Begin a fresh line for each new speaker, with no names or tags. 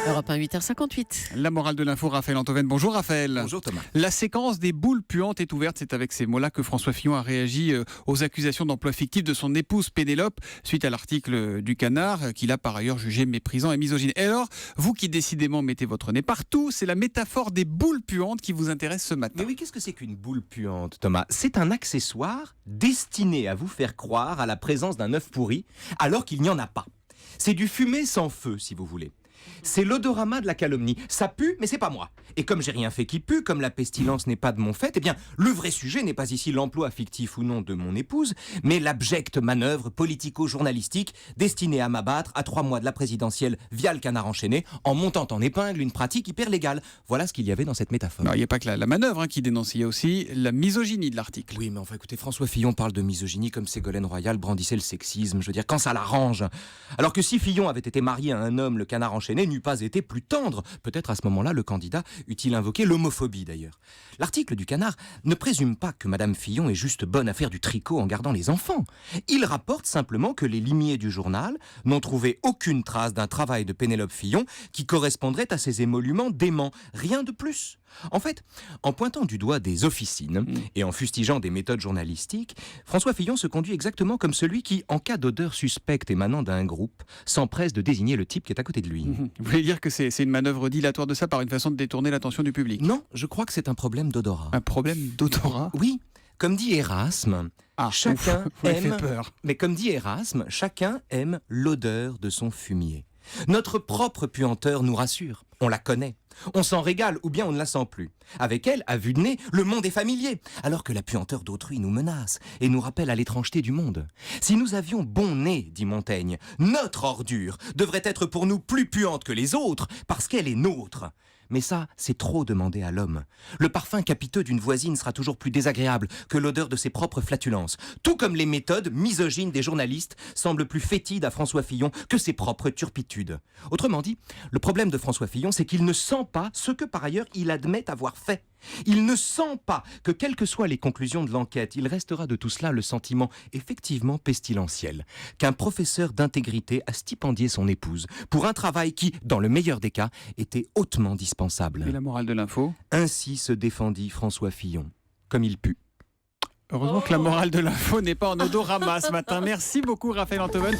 Europe 1, 8h58.
La morale de l'info, Raphaël Antoven. Bonjour Raphaël.
Bonjour Thomas.
La séquence des boules puantes est ouverte. C'est avec ces mots-là que François Fillon a réagi aux accusations d'emploi fictif de son épouse Pénélope suite à l'article du Canard qu'il a par ailleurs jugé méprisant et misogyne. Et alors, vous qui décidément mettez votre nez partout, c'est la métaphore des boules puantes qui vous intéresse ce matin.
Mais oui, qu'est-ce que c'est qu'une boule puante, Thomas? C'est un accessoire destiné à vous faire croire à la présence d'un œuf pourri alors qu'il n'y en a pas. C'est du fumet sans feu, si vous voulez. C'est l'odorama de la calomnie. Ça pue, mais c'est pas moi. Et comme j'ai rien fait qui pue, comme la pestilence n'est pas de mon fait, eh bien, le vrai sujet n'est pas ici l'emploi fictif ou non de mon épouse, mais l'abjecte manœuvre politico-journalistique destinée à m'abattre à 3 mois de la présidentielle via le Canard enchaîné, en montant en épingle une pratique hyper légale. Voilà ce qu'il y avait dans cette métaphore.
Non, il n'y a pas que la manœuvre qui dénonce, il y a aussi la misogynie de l'article.
Oui, mais enfin, écoutez, François Fillon parle de misogynie comme Ségolène Royal brandissait le sexisme, je veux dire, quand ça l'arrange. Alors que si Fillon avait été marié à un homme, le Canard enchaîné n'eût pas été plus tendre. Peut-être à ce moment-là, le candidat eût-il invoqué l'homophobie d'ailleurs. L'article du Canard ne présume pas que Madame Fillon est juste bonne à faire du tricot en gardant les enfants. Il rapporte simplement que les limiers du journal n'ont trouvé aucune trace d'un travail de Pénélope Fillon qui correspondrait à ses émoluments déments. Rien de plus. En fait, en pointant du doigt des officines et en fustigeant des méthodes journalistiques, François Fillon se conduit exactement comme celui qui, en cas d'odeur suspecte émanant d'un groupe, s'empresse de désigner le type qui est à côté de lui.
Vous voulez dire que c'est une manœuvre dilatoire de ça par une façon de détourner l'attention du public?
Non, je crois que c'est un problème d'odorat.
Un problème d'odorat?
Oui, comme dit Erasme, chacun
vous m'avez fait
aime...
peur.
Mais comme dit Erasme, chacun aime l'odeur de son fumier. Notre propre puanteur nous rassure, on la connaît. On s'en régale ou bien on ne la sent plus. Avec elle, à vue de nez, le monde est familier, alors que la puanteur d'autrui nous menace et nous rappelle à l'étrangeté du monde. Si nous avions bon nez, dit Montaigne, notre ordure devrait être pour nous plus puante que les autres parce qu'elle est nôtre. Mais ça, c'est trop demander à l'homme. Le parfum capiteux d'une voisine sera toujours plus désagréable que l'odeur de ses propres flatulences. Tout comme les méthodes misogynes des journalistes semblent plus fétides à François Fillon que ses propres turpitudes. Autrement dit, le problème de François Fillon, c'est qu'il ne sent pas ce que par ailleurs il admet avoir fait. Il ne sent pas que, quelles que soient les conclusions de l'enquête, il restera de tout cela le sentiment effectivement pestilentiel qu'un professeur d'intégrité a stipendié son épouse pour un travail qui, dans le meilleur des cas, était hautement dispensable.
Et la morale de l'info?
Ainsi se défendit François Fillon, comme il put.
Heureusement que la morale de l'info n'est pas en odorama ce matin. Merci beaucoup Raphaël Antoven.